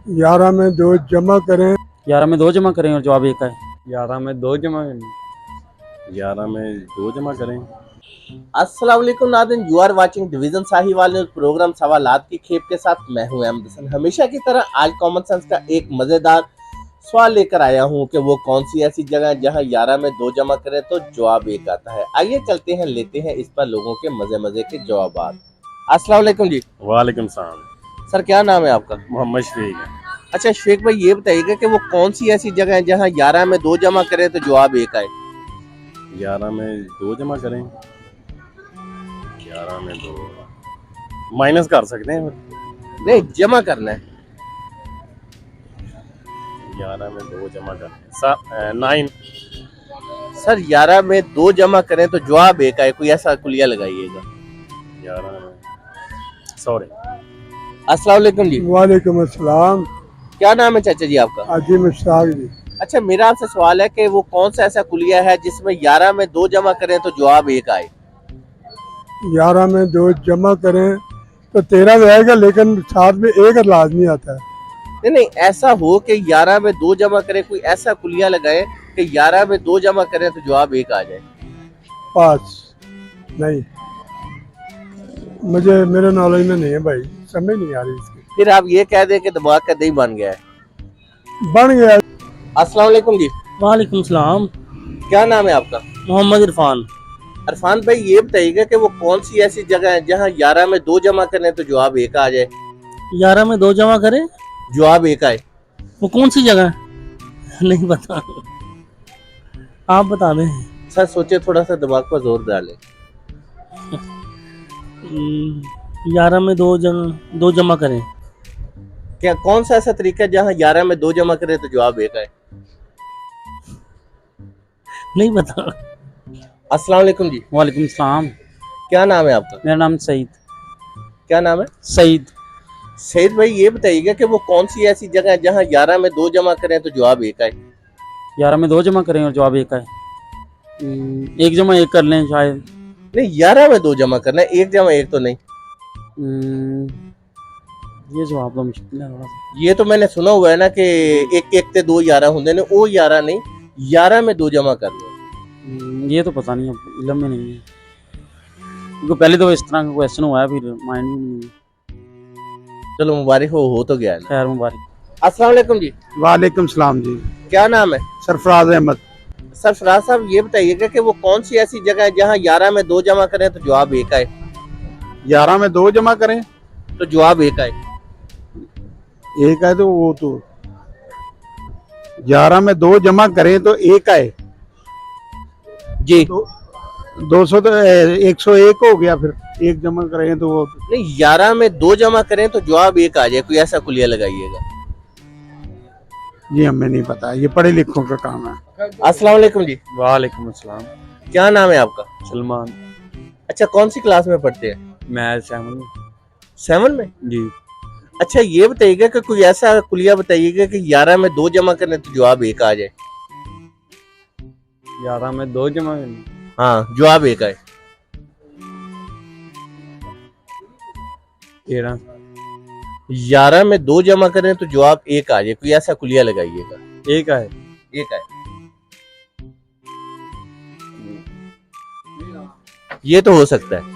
11 में 2 जमा करें 11 में 2 जमा करें और जवाब 1 आए। 11 में 2 जमा करें। 11 में 2 जमा करें। अस्सलाम वालेकुम नाज़रीन, you are watching division Sahiwal news program सवालात की खेप के साथ मैं हूं अहमद हसन। हमेशा की तरह आज कॉमन सेंस का एक मजेदार सवाल लेकर आया हूं कि वो कौन सी ऐसी जगह है जहां 11 में 2 जमा करें तो जवाब 1 आता है। आइए चलते हैं, लेते हैं इस पर लोगों के मजे के जवाब। अस्सलाम वालेकुम जी। वालेकुम सलाम। सर क्या नाम है आपका? मोहम्मद शफीक है। अच्छा शफीक भाई, ये बताइएगा कि वो कौन सी ऐसी जगह है जहां 11 में 2 जमा करें तो जवाब 1 आए। 11 में 2 जमा करें। 11 में 2 माइनस कर सकते हैं। नहीं, जमा करना है। 11 में 2 जमा करें 9। सर 11 में 2 जमा करें तो जवाब 1 आए, कोई ऐसा कुलिया लगाइएगा। 11 में सॉरी। अस्सलाम वालेकुम जी। वालेकुम अस्सलाम। क्या नाम है चाचा जी आपका? हाजी मुश्ताक जी। अच्छा, मेरा आपसे सवाल है कि वो कौन सा ऐसा कुलिया है जिसमें 11 में 2 जमा करें तो जवाब 1 आए। 11 में 2 जमा करें तो 13 में आएगा, लेकिन साथ में 1 लाजमी आता है। नहीं नहीं, ऐसा हो कि 11 में 2 जमा करें, कोई ऐसा कुलिया लगाए कि 11 में 2 जमा करें तो जवाब 1 आ जाए। पास नहीं, मुझे मेरे नॉलेज में नहीं है भाई, समझ नहीं आ रही इसकी। फिर आप ये कह दें कि दिमाग का दही बन गया है। बन गया। अस्सलाम वालेकुम जी। वालेकुम सलाम। क्या नाम है आपका? मोहम्मद इरफान। अरफान भाई, ये बताइएगा कि वो कौन सी ऐसी जगह है जहां 11 में 2 जमा करें तो जवाब 1 आ जाए। 11 में 2 जमा करें, जवाब 1 आए। वो कौन सी जगह है? नहीं पता, आप बता दें। सर सोचे, थोड़ा सा दिमाग पर जोर डालें। 11 में 2 जमा करें। क्या कौन सा ऐसा तरीका है जहां 11 में 2 जमा करें तो जवाब 1 आए? नहीं पता। अस्सलाम वालेकुम जी। वालेकुम सलाम। क्या नाम है आपका? मेरा नाम सईद। क्या नाम है? सईद। सईद भाई, ये बताइएगा कि वो कौन सी ऐसी जगह है जहां 11 में 2 जमा करें तो जवाब 1 आए। 11 में 2 जमा करें और जवाब 1 आए। 1 जमा 1 कर लें शायद। नहीं, 11 में 2 जमा करना है, 1 जमा 1 तो नहीं। ये जवाब तो मुश्किल है थोड़ा सा। ये तो मैंने सुना हुआ है ना कि 1 ते 2 11 होंगे ने, वो 11 नहीं, 11 में 2 जमा कर लो। ये तो पता नहीं, अब इल्म में नहीं है क्योंकि पहले तो इस तरह का क्वेश्चन हुआ है, फिर माइंड में नहीं है। चलो मुबारक हो तो गया ना। खैर मुबारक। अस्सलाम वालेकुम जी। वालेकुम सलाम जी। क्या नाम है? सरफराज अहमद। सर फराज साहब, ये बताइएगा कि वो कौन सी ऐसी जगह है जहां 11 में 2 जमा करें तो जवाब 1 आए। 11 में 2 जमा करें तो जवाब 1 आए। 1 आए तो वो तो 11 में 2 जमा करें तो 1 आए जी। तो 200 तो 101 हो गया, फिर 1 जमा करें तो वो नहीं, 11 में 2 जमा करें तो जवाब 1 आ जाए, कोई ऐसा कुलिया लगाइएगा। जी हमें नहीं पता, ये पढ़े लिखों का काम है। अस्सलाम वालेकुम जी। वालेकुम अस्सलाम। क्या नाम है आपका? सलमान। अच्छा, कौन सी क्लास में पढ़ते हैं? मैं 7 7 में। जी। अच्छा, ये बताइएगा कि कोई ऐसा कुलिया बताइएगा कि 11 में 2 जमा करें तो जवाब 1 आ जाए। 11 में 2 जमा करें। हाँ, जवाब 1 आए। 13। 11 में 2 जमा करें तो जवाब 1 आ जाए, कोई ऐसा कुलिया लगाइएगा। 1 है। 1 आए। ये तो हो सकता है।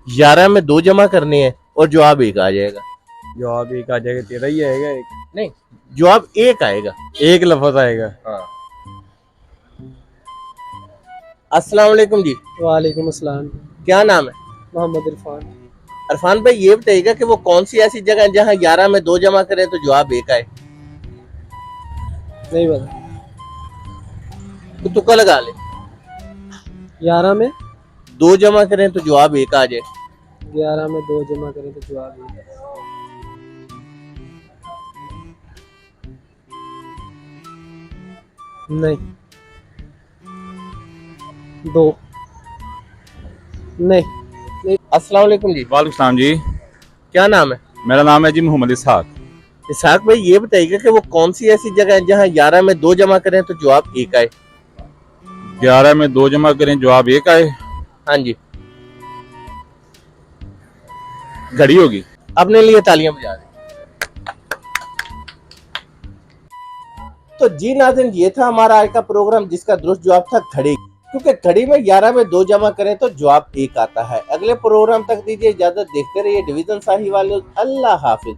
11 में 2 जमा करने हैं और जवाब 1 आ जाएगा। जवाब 1 आ जाएगा, 13 ही आएगा। नहीं, जवाब 1 आएगा। एक लफ्ज आएगा। हाँ। अस्सलाम वालेकुम जी। वालेकुम अस्सलाम। क्या नाम है? मोहम्मद इरफान। अरफान भाई, ये बताइएगा कि वो कौन सी ऐसी जगह है जहां 11 में 2 जमा करें तो जवाब 1 आए। नहीं पता। तो तुक्का लगा ले। 11 में 2 जमा करें तो जवाब 1 आ जाए। 11 में 2 जमा करें तो जवाब 1 नहीं। 2 नहीं। अस्सलाम वालेकुम जी। वालेकुम सलाम जी। क्या नाम है? मेरा नाम है जी मोहम्मद इसहाक। इसहाक भाई, ये बताइएगा कि वो कौन सी ऐसी जगह है जहां 11 में 2 जमा करें तो जवाब 1 आए। 11 में 2 जमा करें जवाब 1 आए। हाँ जी। घड़ी होगी। अपने लिए तालियां बजा दें। तो जी नाज़रीन, ये था हमारा आज का प्रोग्राम जिसका दुरुस्त जवाब था घड़ी, क्योंकि घड़ी में 11 में 2 जमा करें तो जवाब 1 आता है। अगले प्रोग्राम तक दीजिए इजाजत, देखते रहिए डिवीजन साहिवाल न्यूज़। अल्लाह हाफिज।